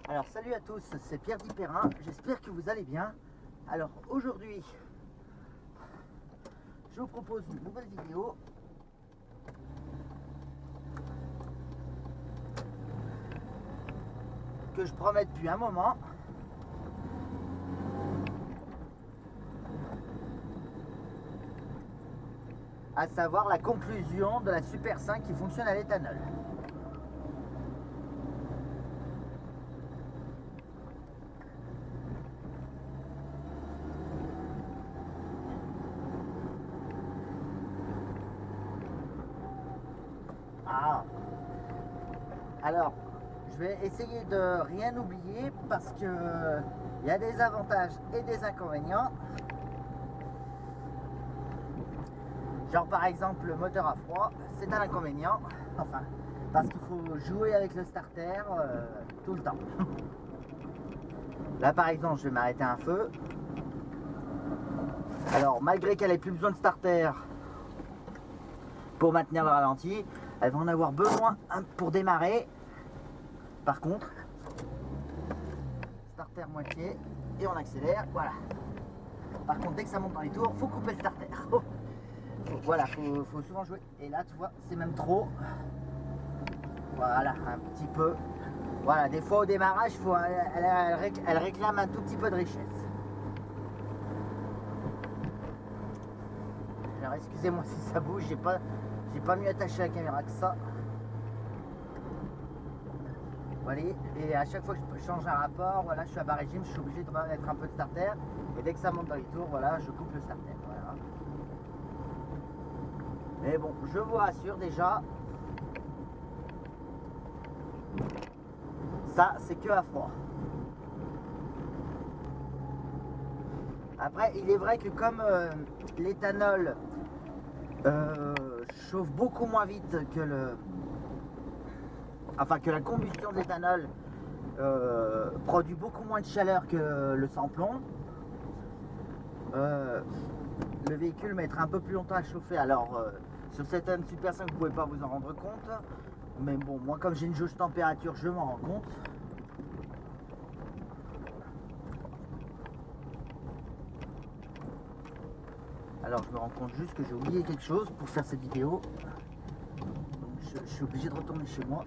Alors salut à tous, c'est Pierre Dipérin, j'espère que vous allez bien. Alors aujourd'hui, je vous propose une nouvelle vidéo. Que je promets depuis un moment. À savoir la conclusion de la Super 5 qui fonctionne à l'éthanol. Alors, je vais essayer de rien oublier parce que il y a des avantages et des inconvénients. Genre par exemple le moteur à froid, c'est un inconvénient. Enfin, parce qu'il faut jouer avec le starter tout le temps. Là par exemple, je vais m'arrêter un feu. Alors malgré qu'elle ait plus besoin de starter pour maintenir le ralenti, elle va en avoir besoin pour démarrer. Par contre, starter moitié et on accélère, voilà. Par contre, dès que ça monte dans les tours, faut couper le starter. Voilà, faut souvent jouer. Et là, tu vois, c'est même trop. Voilà, un petit peu. Voilà, des fois au démarrage, elle réclame un tout petit peu de richesse. Alors, excusez-moi si ça bouge, j'ai pas mieux attaché la caméra que ça. Voilà, et à chaque fois que je change un rapport, voilà, je suis à bas régime, je suis obligé de mettre un peu de starter. Et dès que ça monte dans les tours, voilà, je coupe le starter. Voilà. Mais bon, je vous rassure déjà, ça c'est que à froid. Après, il est vrai que comme l'éthanol chauffe beaucoup moins vite que que la combustion de l'éthanol produit beaucoup moins de chaleur que le sans-plomb, le véhicule mettra un peu plus longtemps à chauffer. Alors sur certaines Super 5 vous ne pouvez pas vous en rendre compte, mais bon, moi comme j'ai une jauge température, je m'en rends compte. Alors je me rends compte juste que j'ai oublié quelque chose pour faire cette vidéo. Donc, je suis obligé de retourner chez moi.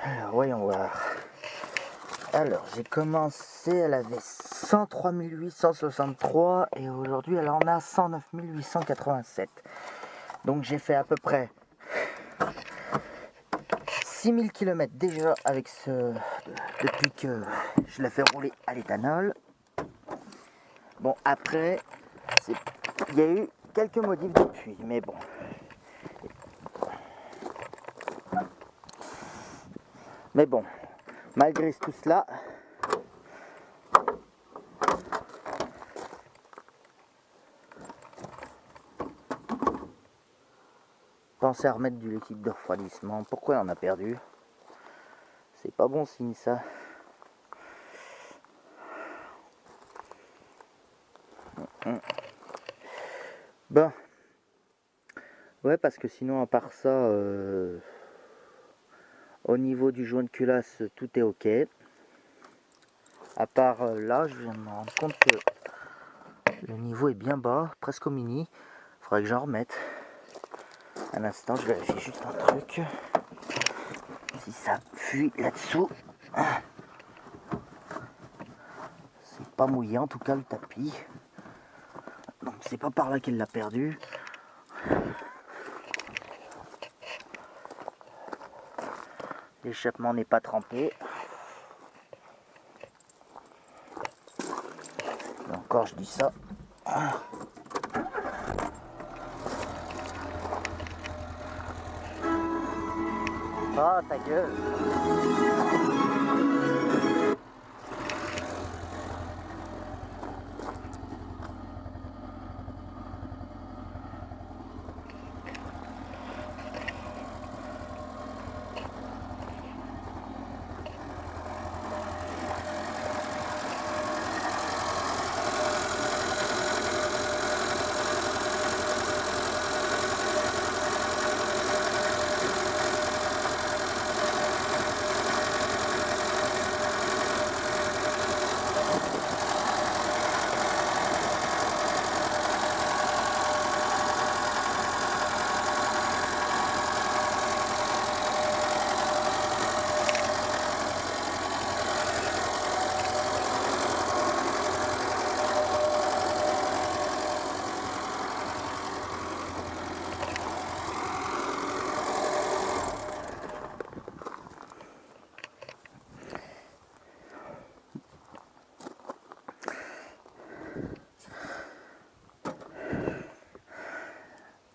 Alors voyons voir. Alors j'ai commencé, elle avait 103 863 et aujourd'hui elle en a 109 887. Donc j'ai fait à peu près 6000 km déjà avec depuis que je l'ai fait rouler à l'éthanol. Bon après, il y a eu quelques modifs depuis, mais bon. Mais bon, malgré tout cela, pensez à remettre du liquide de refroidissement. Pourquoi on a perdu? C'est pas bon signe ça. Bon. Ouais, parce que sinon, à part ça, au niveau du joint de culasse, tout est ok. À part là, je viens de me rendre compte que le niveau est bien bas, presque au mini. Faudrait que j'en remette. Un instant, je vérifie juste un truc. Si ça fuit là-dessous. C'est pas mouillé en tout cas le tapis. Donc c'est pas par là qu'elle l'a perdu. L'échappement n'est pas trempé. Et encore je dis ça. Ah ta gueule.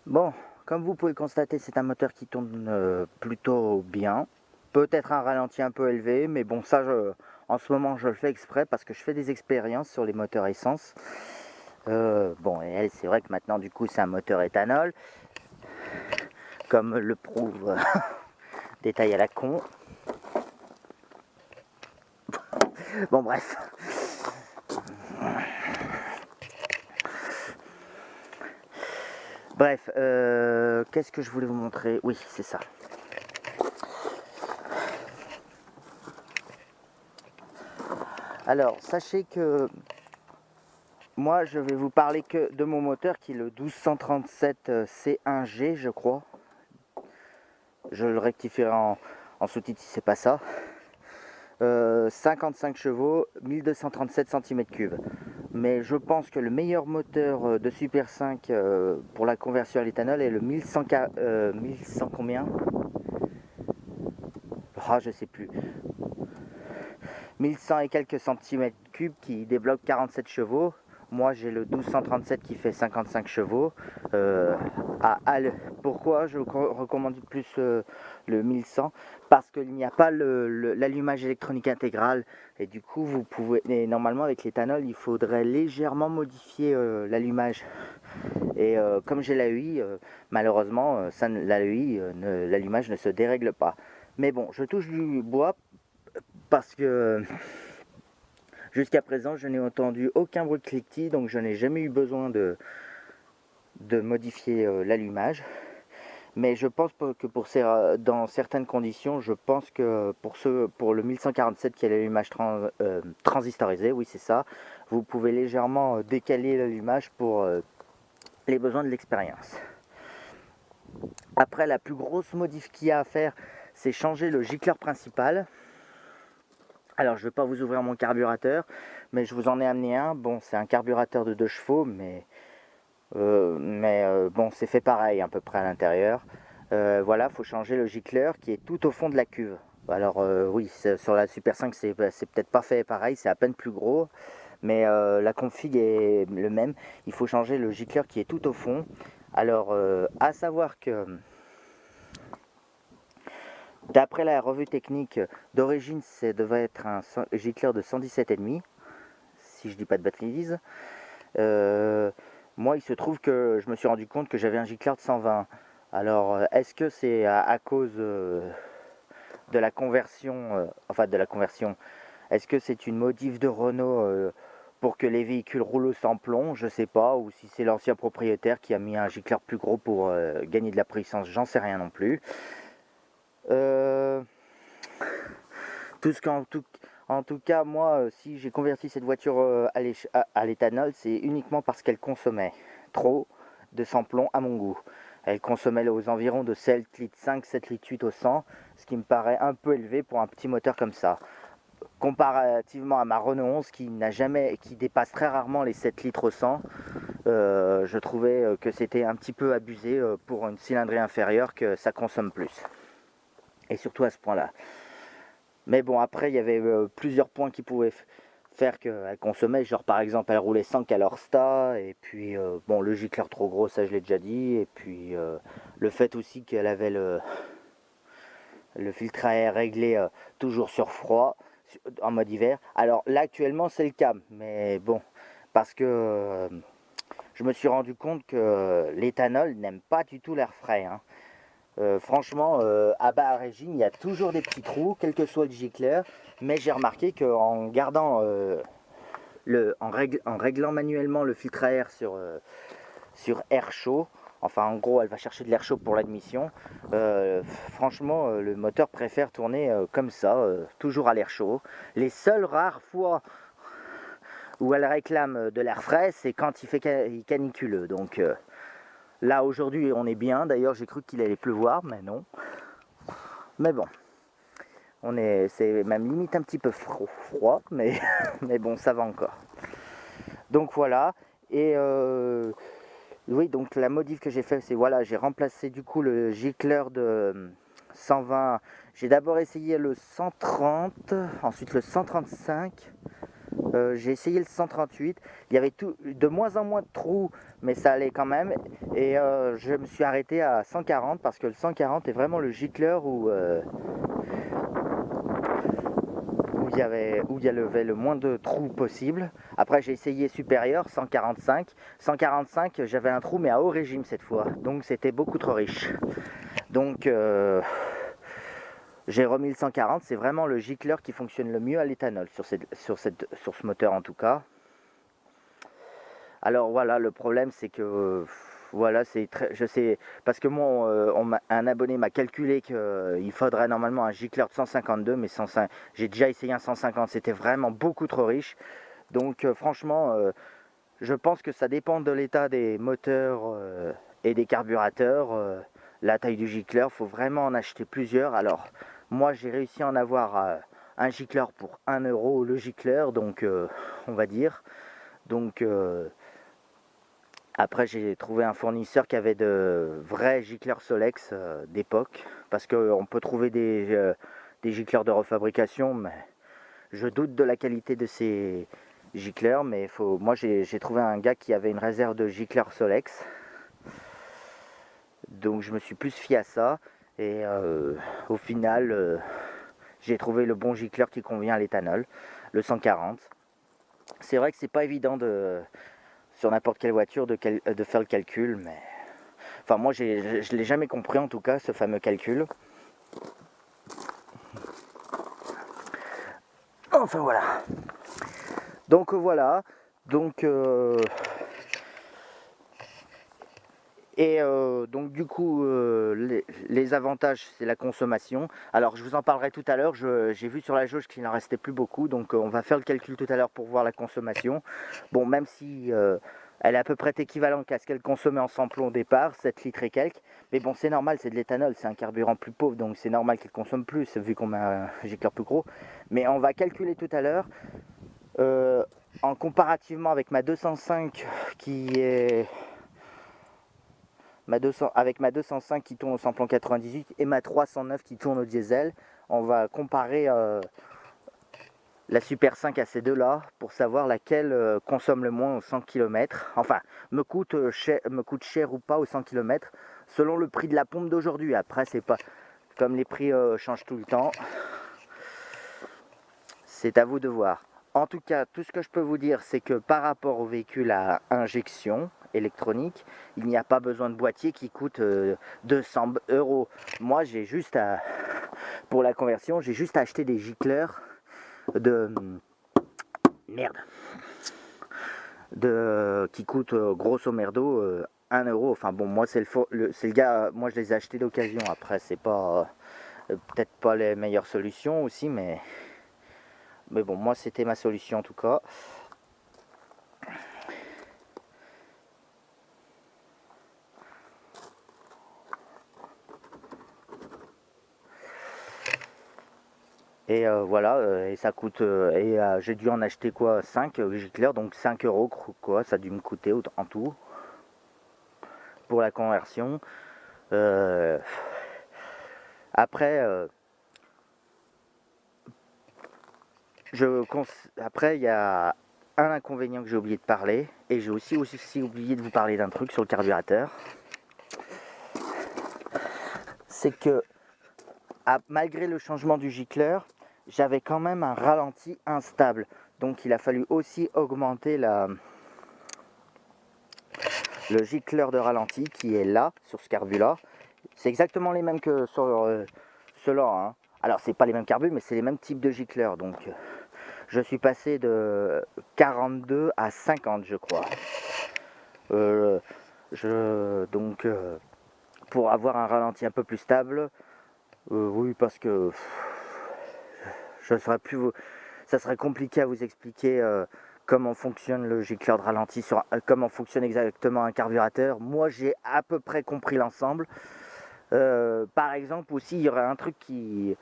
Bon, comme vous pouvez le constater, c'est un moteur qui tourne plutôt bien. Peut-être un ralenti un peu élevé, mais bon, ça, en ce moment, je le fais exprès parce que je fais des expériences sur les moteurs essence. Bon, et elle, c'est vrai que maintenant, du coup, c'est un moteur éthanol, comme le prouve détail à la con. Bon, bref. Bref, qu'est-ce que je voulais vous montrer? Oui, c'est ça. Alors, sachez que moi, je vais vous parler que de mon moteur qui est le 1237 C1G, je crois. Je le rectifierai en sous-titre si c'est pas ça. 55 chevaux, 1237 cm3. Mais je pense que le meilleur moteur de Super 5 pour la conversion à l'éthanol est le 1100 combien? Ah, je sais plus. 1100 et quelques centimètres cubes qui débloque 47 chevaux. Moi j'ai le 1237 qui fait 55 chevaux. Pourquoi je recommande plus le 1100? Parce qu'il n'y a pas l'allumage électronique intégral. Et du coup vous pouvez. Et normalement avec l'éthanol il faudrait légèrement modifier l'allumage. Et comme j'ai l'AEI, malheureusement l'allumage ne se dérègle pas. Mais bon, je touche du bois parce que jusqu'à présent je n'ai entendu aucun bruit de cliquetis, donc je n'ai jamais eu besoin de modifier l'allumage. Mais je pense que dans certaines conditions, je pense que pour le 1147 qui est l'allumage transistorisé, oui c'est ça, vous pouvez légèrement décaler l'allumage pour les besoins de l'expérience. Après, la plus grosse modif qu'il y a à faire, c'est changer le gicleur principal. Alors je ne vais pas vous ouvrir mon carburateur, mais je vous en ai amené un. Bon, c'est un carburateur de 2 chevaux, mais bon, c'est fait pareil à peu près à l'intérieur. Voilà, il faut changer le gicleur qui est tout au fond de la cuve. Alors oui, sur la Super 5, c'est peut-être pas fait pareil, c'est à peine plus gros. mais la config est le même. Il faut changer le gicleur qui est tout au fond. Alors, à savoir que d'après la revue technique d'origine, ça devait être un gicleur de 117,5, si je dis pas de bêtises. Moi, il se trouve que je me suis rendu compte que j'avais un gicleur de 120. Alors, est-ce que c'est à cause de la conversion, est-ce que c'est une modif de Renault pour que les véhicules roulent sans plomb? Je sais pas, ou si c'est l'ancien propriétaire qui a mis un gicleur plus gros pour gagner de la puissance, j'en sais rien non plus. En tout cas, moi, si j'ai converti cette voiture à l'éthanol, c'est uniquement parce qu'elle consommait trop de sans-plomb à mon goût. Elle consommait aux environs de 7 litres 5, 7 litres 8 au 100, ce qui me paraît un peu élevé pour un petit moteur comme ça. Comparativement à ma Renault 11 qui dépasse très rarement les 7 litres au 100, je trouvais que c'était un petit peu abusé pour une cylindrée inférieure, que ça consomme plus. Et surtout à ce point-là. Mais bon, après, il y avait plusieurs points qui pouvaient faire qu'elle consommait. Genre, par exemple, elle roulait sans Calorsta. Et puis, bon, le gicleur trop gros, ça, je l'ai déjà dit. Et puis, le fait aussi qu'elle avait le filtre à air réglé toujours sur froid, en mode hiver. Alors, là, actuellement, c'est le cas. Mais bon, parce que je me suis rendu compte que l'éthanol n'aime pas du tout l'air frais, hein. Franchement, à bas régime, il y a toujours des petits trous, quel que soit le gicleur. Mais j'ai remarqué qu'en gardant, en réglant manuellement le filtre à air sur air chaud, enfin en gros, elle va chercher de l'air chaud pour l'admission. Franchement, le moteur préfère tourner comme ça, toujours à l'air chaud. Les seules rares fois où elle réclame de l'air frais, c'est quand il fait canicule. Donc là, aujourd'hui, on est bien. D'ailleurs, j'ai cru qu'il allait pleuvoir, mais non. Mais bon, c'est même limite un petit peu froid, mais, mais bon, ça va encore. Donc voilà. Et oui, donc la modif que j'ai fait, c'est voilà, j'ai remplacé du coup le gicleur de 120. J'ai d'abord essayé le 130, ensuite le 135. J'ai essayé le 138, il y avait de moins en moins de trous, mais ça allait quand même. Et je me suis arrêté à 140 parce que le 140 est vraiment le gicleur où il y avait le moins de trous possible. Après j'ai essayé supérieur, 145. 145, j'avais un trou mais à haut régime cette fois, donc c'était beaucoup trop riche. Donc j'ai remis le 140, c'est vraiment le gicleur qui fonctionne le mieux à l'éthanol sur ce moteur en tout cas. Alors voilà, le problème c'est que voilà, je sais parce que moi un abonné m'a calculé qu'il faudrait normalement un gicleur de 152, mais 105, j'ai déjà essayé un 150, c'était vraiment beaucoup trop riche. Donc franchement, je pense que ça dépend de l'état des moteurs et des carburateurs. La taille du gicleur, faut vraiment en acheter plusieurs. Alors moi j'ai réussi à en avoir un gicleur pour 1 euro le gicleur, donc on va dire. Donc après j'ai trouvé un fournisseur qui avait de vrais gicleurs Solex d'époque, parce qu'on peut trouver des gicleurs de refabrication, mais je doute de la qualité de ces gicleurs. Mais moi j'ai trouvé un gars qui avait une réserve de gicleurs Solex, donc je me suis plus fié à ça. Et au final j'ai trouvé le bon gicleur qui convient à l'éthanol, le 140. C'est vrai que c'est pas évident sur n'importe quelle voiture de faire le calcul, mais enfin moi je l'ai jamais compris en tout cas, ce fameux calcul. Enfin voilà. Donc voilà. Donc donc du coup les avantages, c'est la consommation. Alors je vous en parlerai tout à l'heure. J'ai vu sur la jauge qu'il n'en restait plus beaucoup, donc on va faire le calcul tout à l'heure pour voir la consommation. Bon, même si elle est à peu près équivalente à ce qu'elle consommait en sans-plomb au départ, 7 litres et quelques. Mais bon, c'est normal, c'est de l'éthanol, c'est un carburant plus pauvre, donc c'est normal qu'elle consomme plus, vu qu'on met un gicleur plus gros. Mais on va calculer tout à l'heure, en comparativement avec ma 205 qui est... avec ma 205 qui tourne au samplon 98 et ma 309 qui tourne au diesel, on va comparer la Super 5 à ces deux-là pour savoir laquelle consomme le moins au 100 km. Enfin, me coûte cher ou pas au 100 km selon le prix de la pompe d'aujourd'hui. Après, c'est pas comme les prix changent tout le temps. C'est à vous de voir. En tout cas, tout ce que je peux vous dire, c'est que par rapport au véhicule à injection électronique, il n'y a pas besoin de boîtier qui coûte 200 €. Moi, pour la conversion, j'ai juste acheté des gicleurs de merde, qui coûtent grosso merdo 1 €. Enfin bon, moi c'est le gars, moi je les ai achetés d'occasion. Après, c'est pas peut-être pas les meilleures solutions aussi, mais bon, moi c'était ma solution en tout cas. Et voilà, et ça coûte, j'ai dû en acheter quoi, 5 gicleurs, donc 5 € quoi, ça a dû me coûter en tout pour la conversion. Après, après il y a un inconvénient que j'ai oublié de parler, et j'ai aussi oublié de vous parler d'un truc sur le carburateur. C'est que malgré le changement du gicleur, j'avais quand même un ralenti instable. Donc il a fallu aussi augmenter le gicleur de ralenti qui est là, sur ce carbu-là. C'est exactement les mêmes que sur ceux-là. Hein. Alors c'est pas les mêmes carbus, mais c'est les mêmes types de gicleurs. Donc je suis passé de 42 à 50, je crois. Donc pour avoir un ralenti un peu plus stable, oui, parce que ça serait compliqué à vous expliquer comment fonctionne le gicleur de ralenti, comment fonctionne exactement un carburateur. Moi, j'ai à peu près compris l'ensemble. Par exemple, aussi, il y aurait un truc qui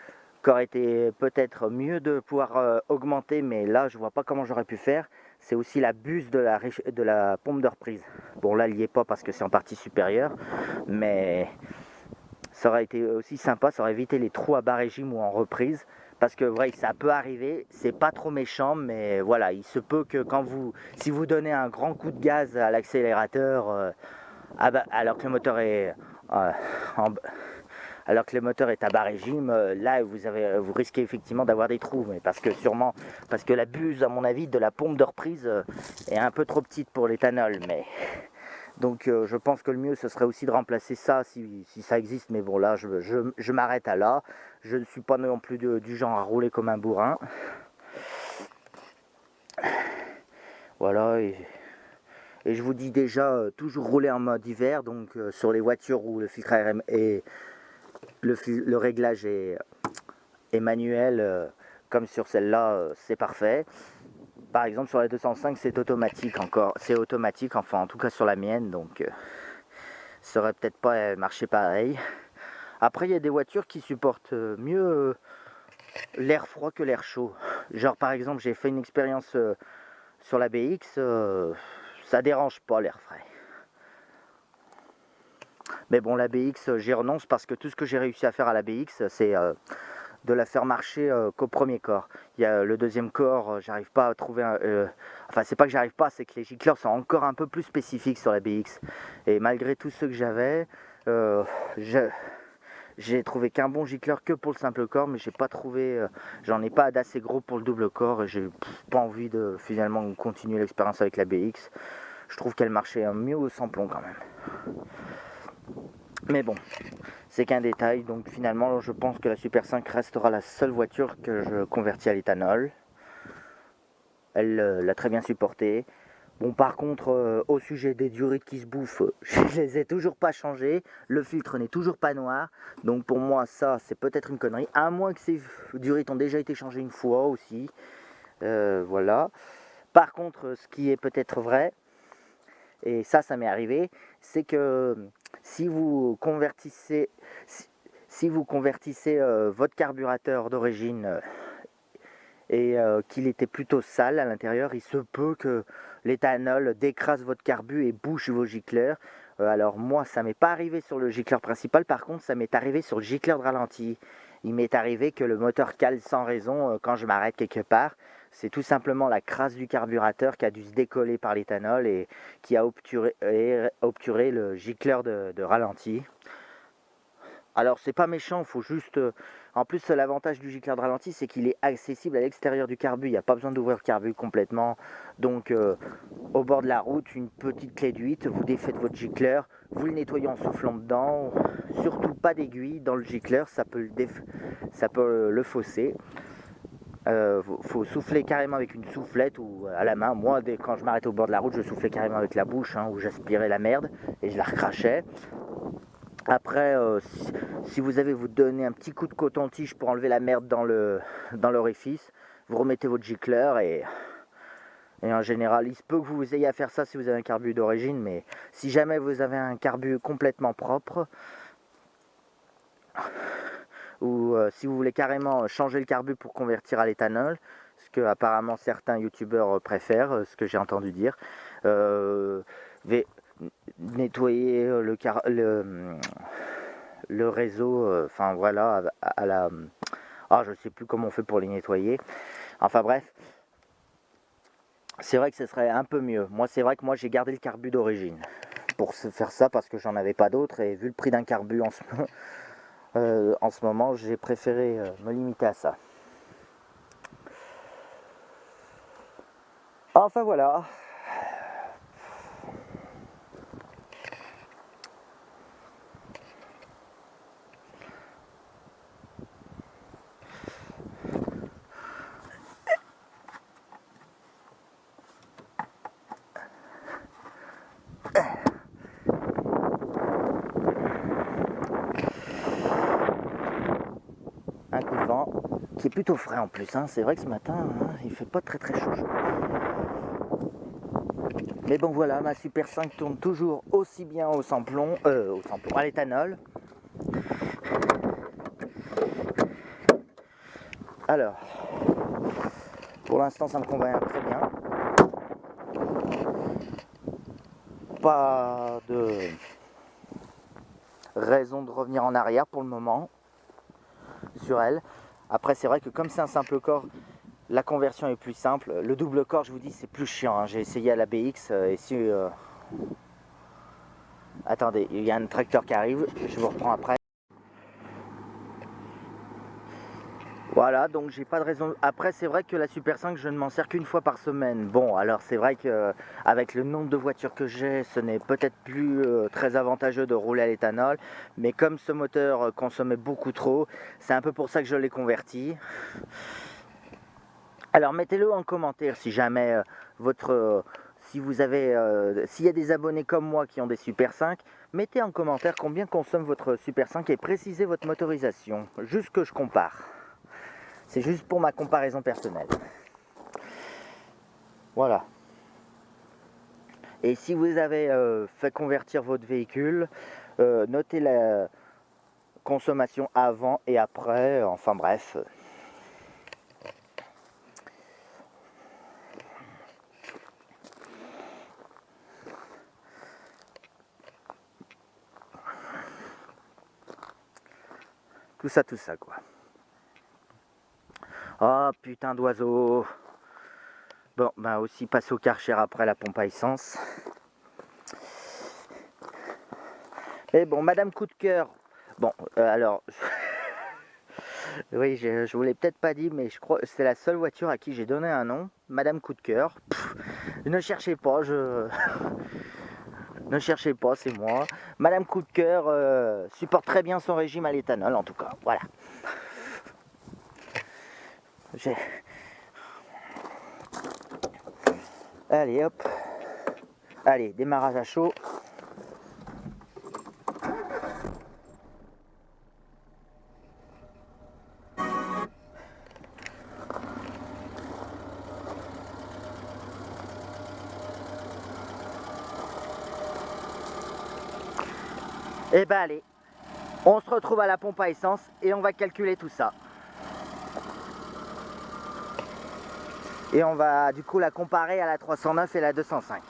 aurait été peut-être mieux de pouvoir augmenter, mais là, je vois pas comment j'aurais pu faire. C'est aussi la buse de la pompe de reprise. Bon, là, il n'y est pas parce que c'est en partie supérieure, mais ça aurait été aussi sympa, ça aurait évité les trous à bas régime ou en reprise. Parce que ouais, ça peut arriver, c'est pas trop méchant, mais voilà, il se peut que si vous donnez un grand coup de gaz à l'accélérateur, alors que le moteur est à bas régime, là vous risquez effectivement d'avoir des trous, mais parce que la buse, à mon avis, de la pompe de reprise est un peu trop petite pour l'éthanol, mais donc je pense que le mieux ce serait aussi de remplacer ça si ça existe, mais bon là je m'arrête à là. Je ne suis pas non plus du genre à rouler comme un bourrin. Voilà, et je vous dis déjà, toujours rouler en mode hiver, donc sur les voitures où le filtre à air et le réglage est manuel, comme sur celle-là, c'est parfait. Par exemple sur la 205 c'est automatique enfin en tout cas sur la mienne, donc ça aurait peut-être pas marché pareil. Après il y a des voitures qui supportent mieux l'air froid que l'air chaud. Genre par exemple j'ai fait une expérience sur la BX, ça dérange pas l'air frais. Mais bon, la BX j'y renonce parce que tout ce que j'ai réussi à faire à la BX c'est de la faire marcher qu'au premier corps. Il y a le deuxième corps, j'arrive pas à trouver enfin c'est pas que j'arrive pas, c'est que les gicleurs sont encore un peu plus spécifiques sur la BX. Et malgré tout ce que j'avais, j'ai trouvé qu'un bon gicleur que pour le simple corps, mais j'en ai pas d'assez gros pour le double corps et j'ai pas envie de finalement continuer l'expérience avec la BX. Je trouve qu'elle marchait mieux au sans-plomb quand même. Mais bon, c'est qu'un détail, donc finalement je pense que la Super 5 restera la seule voiture que je convertis à l'éthanol. Elle l'a très bien supporté. Bon, par contre, au sujet des diurétes qui se bouffent, je les ai toujours pas changés. Le filtre n'est toujours pas noir. Donc pour moi, ça, c'est peut-être une connerie. À moins que ces diurétes ont déjà été changées une fois aussi. Voilà. Par contre, ce qui est peut-être vrai, et ça m'est arrivé, c'est que si vous convertissez votre carburateur d'origine et qu'il était plutôt sale à l'intérieur, il se peut que l'éthanol décrase votre carbu et bouche vos gicleurs. Alors moi, ça m'est pas arrivé sur le gicleur principal, par contre ça m'est arrivé sur le gicleur de ralenti. il m'est arrivé que le moteur cale sans raison quand je m'arrête quelque part. C'est tout simplement la crasse du carburateur qui a dû se décoller par l'éthanol et qui a obturé le gicleur de ralenti. Alors c'est pas méchant, il faut juste... En plus l'avantage du gicleur de ralenti c'est qu'il est accessible à l'extérieur du carbu, il n'y a pas besoin d'ouvrir le carbu complètement. Donc au bord de la route, une petite clé d'huile, vous défaites votre gicleur, vous le nettoyez en soufflant dedans, surtout pas d'aiguille dans le gicleur, ça peut le fausser. Faut souffler carrément avec une soufflette ou à la main. Moi, quand je m'arrêtais au bord de la route, je soufflais carrément avec la bouche, où j'aspirais la merde et je la recrachais. Après, si vous avez vous donner un petit coup de coton-tige pour enlever la merde dans l'orifice, vous remettez votre gicleur et en général, il se peut que vous ayez à faire ça si vous avez un carbu d'origine, mais si jamais vous avez un carbu complètement propre, ou si vous voulez carrément changer le carbu pour convertir à l'éthanol, ce que apparemment certains youtubeurs préfèrent, ce que j'ai entendu dire, nettoyer le réseau, enfin voilà, à la... je sais plus comment on fait pour les nettoyer, enfin bref, c'est vrai que ce serait un peu mieux. Moi c'est vrai que j'ai gardé le carbu d'origine pour faire ça parce que j'en avais pas d'autres et vu le prix d'un carbu en ce moment, j'ai préféré me limiter à ça. Enfin voilà. Un coup de vent qui est plutôt frais en plus, c'est vrai que ce matin il fait pas très chaud. Mais bon voilà, ma Super 5 tourne toujours aussi bien au samplon, à l'éthanol. Alors, pour l'instant ça me convient très bien. Pas de raison de revenir en arrière pour le moment sur elle. Après c'est vrai que comme c'est un simple corps, la conversion est plus simple. Le double corps, je vous dis, c'est plus chiant. J'ai essayé à la BX et si... Attendez, il y a un tracteur qui arrive, je vous reprends après. Voilà, donc j'ai pas de raison. Après, c'est vrai que la Super 5, je ne m'en sers qu'une fois par semaine. Bon, alors c'est vrai qu'avec le nombre de voitures que j'ai, ce n'est peut-être plus très avantageux de rouler à l'éthanol. Mais comme ce moteur consommait beaucoup trop, c'est un peu pour ça que je l'ai converti. Alors mettez-le en commentaire si jamais s'il y a des abonnés comme moi qui ont des Super 5, mettez en commentaire combien consomme votre Super 5 et précisez votre motorisation, juste que je compare. C'est juste pour ma comparaison personnelle. Voilà. Et si vous avez fait convertir votre véhicule, notez la consommation avant et après, enfin bref. Tout ça quoi. Oh putain d'oiseau. Bon, ben aussi passer au Karcher après la pompe à essence. Mais bon, Madame Coup de Cœur. Bon, alors... oui, je vous l'ai peut-être pas dit, mais je crois que c'est la seule voiture à qui j'ai donné un nom. Madame Coup de Cœur. Ne cherchez pas, ne cherchez pas, c'est moi. Madame Coup de Cœur supporte très bien son régime à l'éthanol, en tout cas. Voilà. Allez, hop. Allez, démarrage à chaud. Et ben allez, on se retrouve à la pompe à essence et on va calculer tout ça. Et on va du coup la comparer à la 309 et la 205.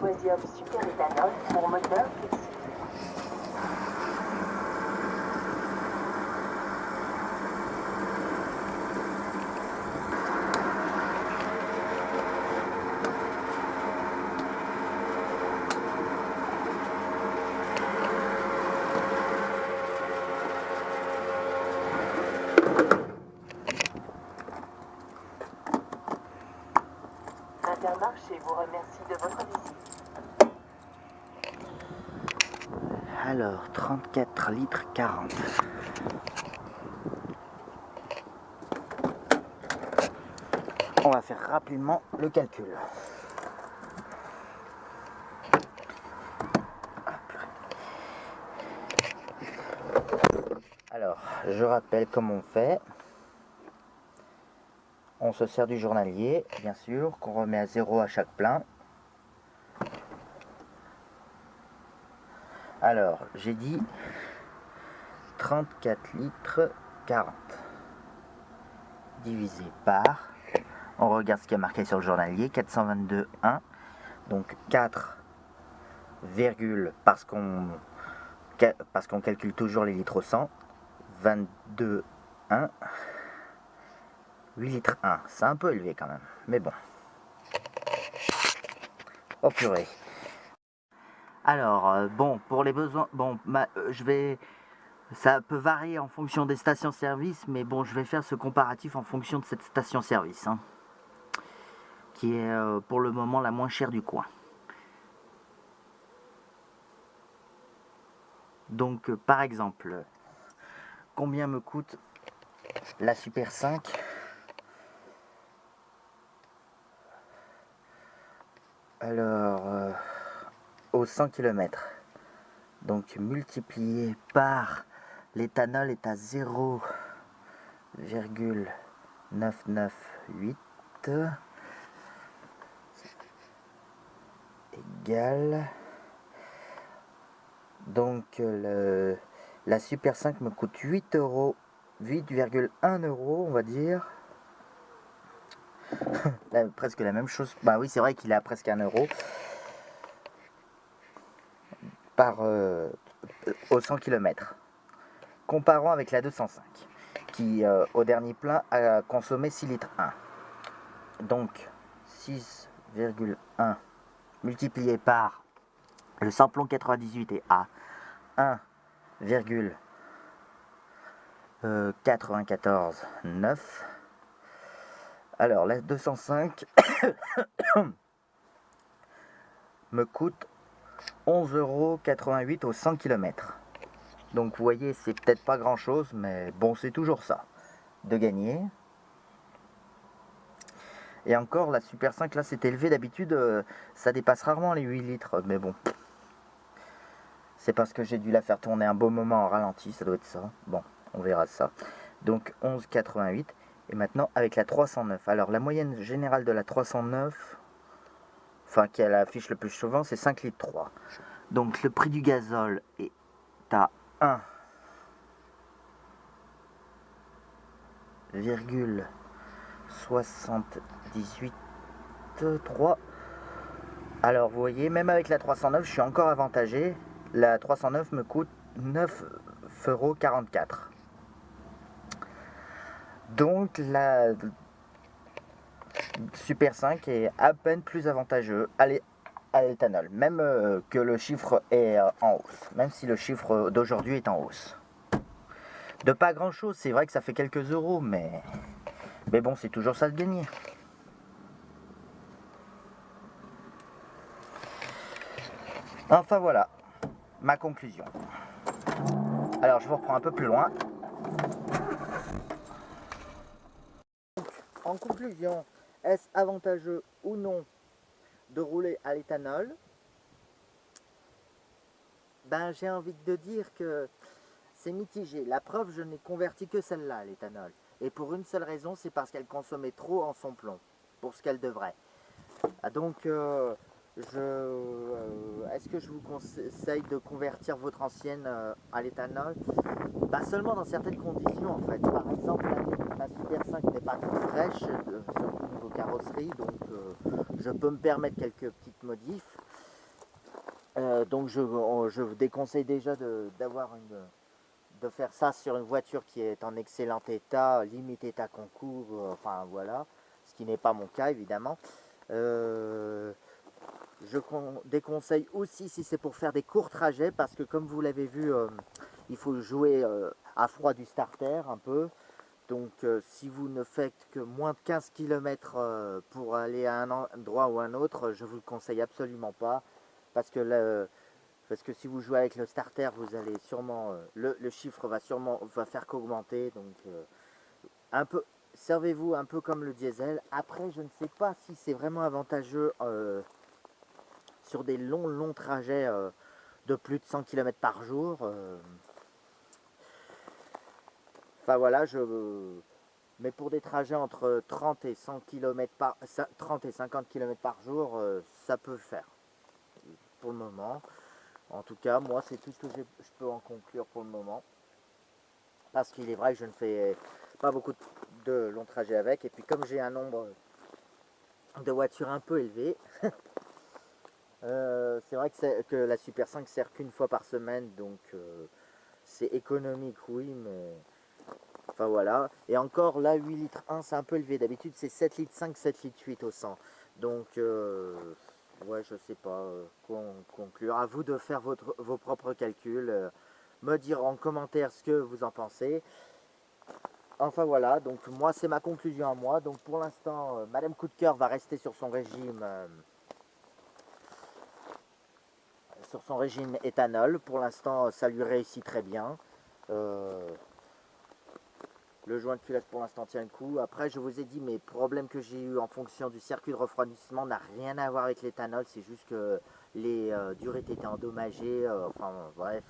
Choisir super éthanol pour moteur flexible. Intermarché vous remercie de votre visite. Alors, 34 litres 40. On va faire rapidement le calcul. Alors, je rappelle comment on fait. On se sert du journalier, bien sûr, qu'on remet à 0 à chaque plein. Alors, j'ai dit 34 litres 40 divisé par, on regarde ce qui est marqué sur le journalier, 422,1, donc 4, parce qu'on calcule toujours les litres au 100, 22,1, 8 litres 1, c'est un peu élevé quand même, mais bon. Oh purée. Alors, bon, pour les besoins, bon, ça peut varier en fonction des stations-service, mais bon, je vais faire ce comparatif en fonction de cette station-service, hein, qui est pour le moment la moins chère du coin. Donc, par exemple, combien me coûte la Super 5 ? Alors, aux 100 km. Donc, multiplié par l'éthanol est à 0,998 égale. Donc, la Super 5 me coûte 8,1 €, on va dire. Là, presque la même chose. Bah oui, c'est vrai qu'il est à presque 1 € au 100 km. Comparons avec la 205 qui au dernier plein a consommé 6 litres 1. Donc 6,1 multiplié par le samplon 98 est à 1,94,9. Alors la 205 me coûte 11,88 € au 100 km. Donc vous voyez, c'est peut-être pas grand chose, mais bon, c'est toujours ça de gagner. Et encore, la Super 5 là, c'est élevé. D'habitude, ça dépasse rarement les 8 litres. Mais bon, c'est parce que j'ai dû la faire tourner un beau moment en ralenti, ça doit être ça. Bon, on verra ça. Donc 11,88. Et maintenant, avec la 309. Alors, la moyenne générale de la 309, enfin, qui affiche le plus souvent, c'est 5 litres 3. Donc, le prix du gazole est à 1,78,3. Alors vous voyez, même avec la 309, je suis encore avantagé. La 309 me coûte 9,44 €. Donc la Super 5 est à peine plus avantageux à l'éthanol, même que le chiffre est en hausse, même si le chiffre d'aujourd'hui est en hausse. De pas grand chose, c'est vrai que ça fait quelques euros, mais bon, c'est toujours ça de gagner. Enfin voilà, ma conclusion. Alors je vous reprends un peu plus loin. En conclusion, est-ce avantageux ou non de rouler à l'éthanol? Ben j'ai envie de dire que c'est mitigé. La preuve, je n'ai converti que celle-là à l'éthanol. Et pour une seule raison, c'est parce qu'elle consommait trop en son plomb, pour ce qu'elle devrait. Donc, est-ce que je vous conseille de convertir votre ancienne à l'éthanol? Bah, seulement dans certaines conditions, en fait. Par exemple, la Super 5 n'est pas toute fraîche, surtout au niveau carrosserie, donc je peux me permettre quelques petites modifs. Donc je vous déconseille déjà de faire ça sur une voiture qui est en excellent état, limite état concours, enfin voilà, ce qui n'est pas mon cas évidemment. Je déconseille aussi si c'est pour faire des courts trajets, parce que comme vous l'avez vu, il faut jouer à froid du starter un peu. Donc si vous ne faites que moins de 15 km pour aller à un endroit ou un autre, je vous le conseille absolument pas, parce que si vous jouez avec le starter, vous allez sûrement le chiffre va faire qu'augmenter. Donc un peu, servez-vous un peu comme le diesel. Après, je ne sais pas si c'est vraiment avantageux sur des longs trajets de plus de 100 km par jour. Enfin voilà, mais pour des trajets entre 30 et 100 km 30 et 50 km par jour, ça peut le faire pour le moment. En tout cas, moi, c'est tout ce que je peux en conclure pour le moment. Parce qu'il est vrai que je ne fais pas beaucoup de longs trajets avec. Et puis comme j'ai un nombre de voitures un peu élevé, c'est vrai que la Super 5 sert qu'une fois par semaine. Donc c'est économique, oui, mais... Enfin voilà. Et encore là, 8 litres 1, c'est un peu élevé. D'habitude, c'est 7 litres 5, 7 litres 8 au 100. Donc, ouais, je sais pas conclure. À vous de faire vos propres calculs. Me dire en commentaire ce que vous en pensez. Enfin voilà, donc moi c'est ma conclusion à moi. Donc pour l'instant, Madame Coup de Cœur va rester sur son régime éthanol. Pour l'instant, ça lui réussit très bien. Le joint de culotte pour l'instant tient le coup. Après, je vous ai dit, mes problèmes que j'ai eu en fonction du circuit de refroidissement n'a rien à voir avec l'éthanol. C'est juste que les durées étaient endommagées. Enfin bref.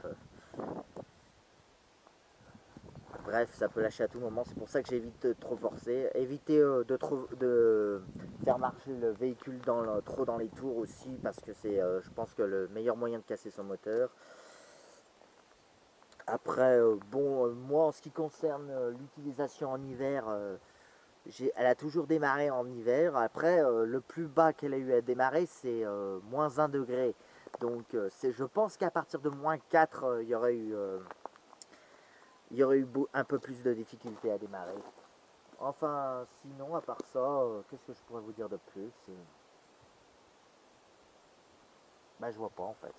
Bref, ça peut lâcher à tout moment. C'est pour ça que j'évite de trop forcer. Évitez de faire marcher le véhicule trop dans les tours aussi. Parce que c'est, je pense, que le meilleur moyen de casser son moteur. Après, bon, moi en ce qui concerne l'utilisation en hiver, elle a toujours démarré en hiver. Après, le plus bas qu'elle a eu à démarrer, c'est moins 1 degré. Donc, je pense qu'à partir de moins 4, il y aurait eu un peu plus de difficultés à démarrer. Enfin, sinon, à part ça, qu'est-ce que je pourrais vous dire de plus? Bah, je vois pas en fait.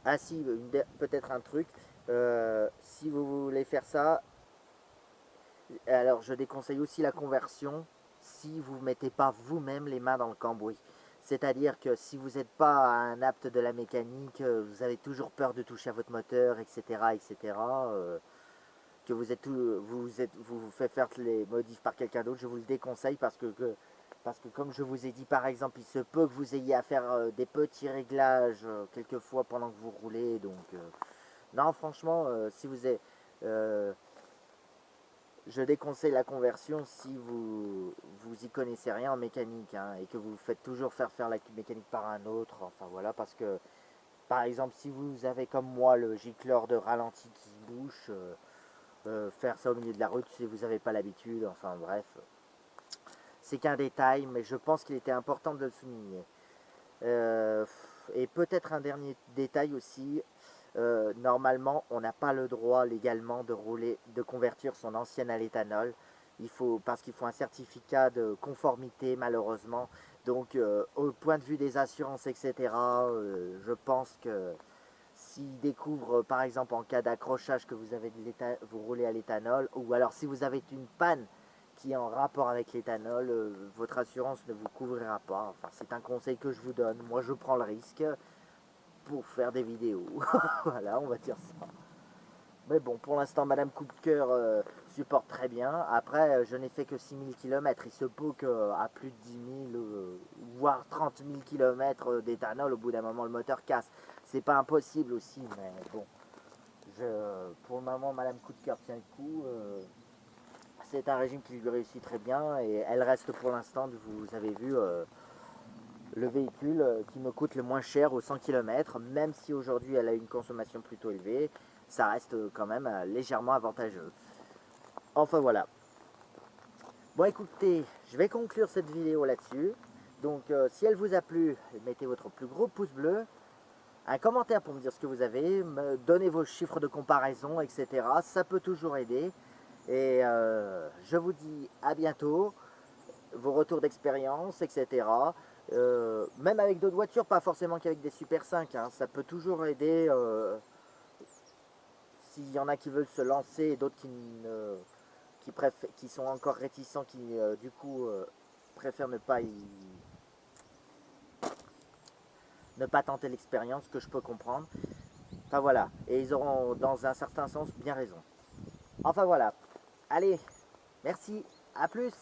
Ah si, peut-être un truc. Si vous voulez faire ça, alors je déconseille aussi la conversion si vous ne mettez pas vous-même les mains dans le cambouis. C'est-à-dire que si vous n'êtes pas un apte de la mécanique, vous avez toujours peur de toucher à votre moteur, etc. etc. Que vous faites faire les modifs par quelqu'un d'autre, je vous le déconseille parce que comme je vous ai dit par exemple, il se peut que vous ayez à faire des petits réglages quelquefois pendant que vous roulez. Donc non, franchement, si vous êtes... je déconseille la conversion si vous y connaissez rien en mécanique, hein, et que vous faites toujours faire la mécanique par un autre. Enfin voilà, parce que par exemple si vous avez comme moi le gicleur de ralenti qui se bouche, faire ça au milieu de la route si vous n'avez pas l'habitude, enfin bref. C'est qu'un détail, mais je pense qu'il était important de le souligner. Et peut-être un dernier détail aussi, normalement on n'a pas le droit légalement de convertir son ancienne à l'éthanol. Parce qu'il faut un certificat de conformité malheureusement. Donc au point de vue des assurances, etc., je pense que s'ils découvrent par exemple en cas d'accrochage que vous roulez à l'éthanol, ou alors si vous avez une panne qui est en rapport avec l'éthanol, votre assurance ne vous couvrira pas. Enfin, c'est un conseil que je vous donne. Moi, je prends le risque pour faire des vidéos. Voilà, on va dire ça. Mais bon, pour l'instant, Madame Coup de Cœur supporte très bien. Après, je n'ai fait que 6000 km. Il se peut qu'à plus de 10 000, voire 30 000 km d'éthanol, au bout d'un moment, le moteur casse. C'est pas impossible aussi, mais bon. Pour le moment, Madame Coup de Cœur tient le coup. C'est un régime qui lui réussit très bien et elle reste pour l'instant, vous avez vu, le véhicule qui me coûte le moins cher aux 100 km, même si aujourd'hui elle a une consommation plutôt élevée, ça reste quand même légèrement avantageux. Enfin voilà. Bon écoutez, je vais conclure cette vidéo là-dessus. Donc si elle vous a plu, mettez votre plus gros pouce bleu, un commentaire pour me dire ce que vous avez, me donner vos chiffres de comparaison, etc. Ça peut toujours aider. Et je vous dis à bientôt, vos retours d'expérience, etc. Même avec d'autres voitures, pas forcément qu'avec des Super 5, hein, ça peut toujours aider. S'il y en a qui veulent se lancer et d'autres qui sont encore réticents, qui du coup préfèrent ne pas tenter l'expérience, que je peux comprendre. Enfin voilà, et ils auront dans un certain sens bien raison. Enfin voilà, allez, merci, à plus.